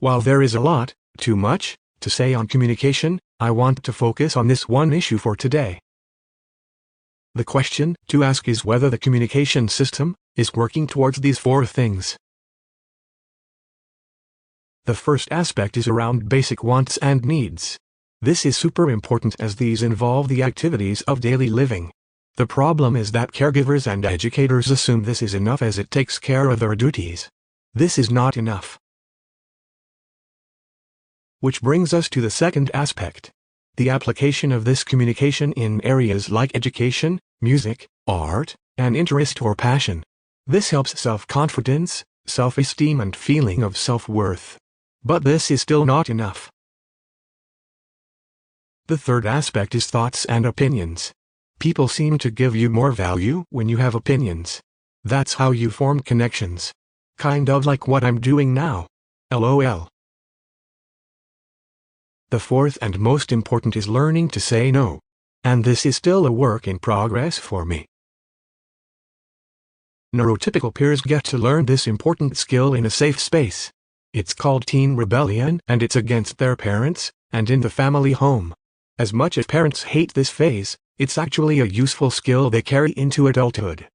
While there is a lot, too much, to say on communication, I want to focus on this one issue for today. The question to ask is whether the communication system is working towards these four things. The first aspect is around basic wants and needs. This is super important as these involve the activities of daily living. The problem is that caregivers and educators assume this is enough as it takes care of their duties. This is not enough. Which brings us to the second aspect. The application of this communication in areas like education, music, art, and interest or passion. This helps self-confidence, self-esteem and feeling of self-worth. But this is still not enough. The third aspect is thoughts and opinions. People seem to give you more value when you have opinions. That's how you form connections. Kind of like what I'm doing now. LOL. The fourth and most important is learning to say no. And this is still a work in progress for me. Neurotypical peers get to learn this important skill in a safe space. It's called teen rebellion and it's against their parents, and in the family home. As much as parents hate this phase, it's actually a useful skill they carry into adulthood.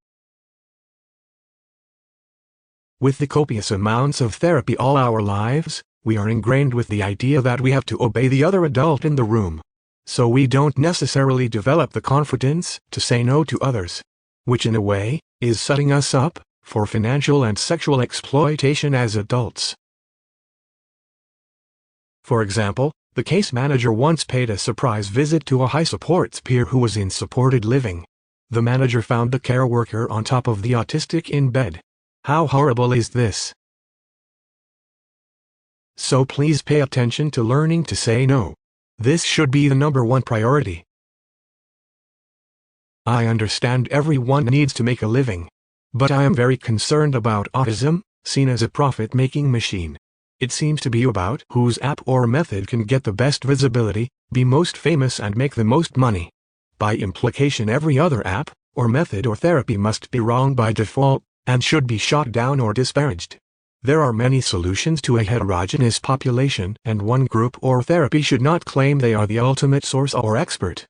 With the copious amounts of therapy all our lives, we are ingrained with the idea that we have to obey the other adult in the room. So we don't necessarily develop the confidence to say no to others. Which in a way, is setting us up for financial and sexual exploitation as adults. For example, the case manager once paid a surprise visit to a high supports peer who was in supported living. The manager found the care worker on top of the autistic in bed. How horrible is this? So please pay attention to learning to say no. This should be the #1 priority. I understand everyone needs to make a living. But I am very concerned about autism, seen as a profit-making machine. It seems to be about whose app or method can get the best visibility, be most famous and make the most money. By implication, every other app, or method or therapy must be wrong by default, and should be shot down or disparaged. There are many solutions to a heterogeneous population, and one group or therapy should not claim they are the ultimate source or expert.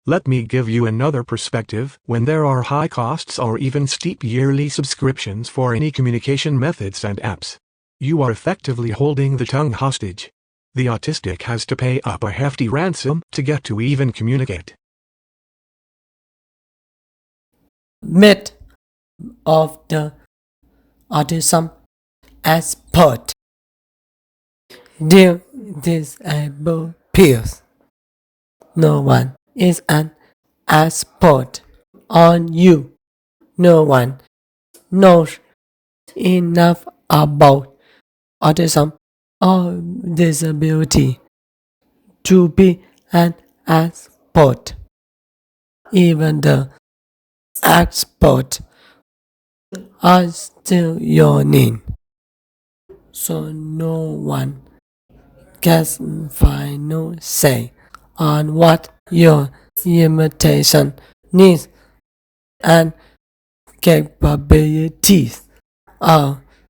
Let me give you another perspective. When there are high costs or even steep yearly subscriptions for any communication methods and apps, you are effectively holding the tongue hostage. The autistic has to pay up a hefty ransom to get to even communicate. Myth of the autism expert. Dear disabled peers, no one is an expert on you. No one knows enough about autism or disability to be an expert. Even the experts are still your name. So no one gets final say on what your limitation, needs, and capabilities are.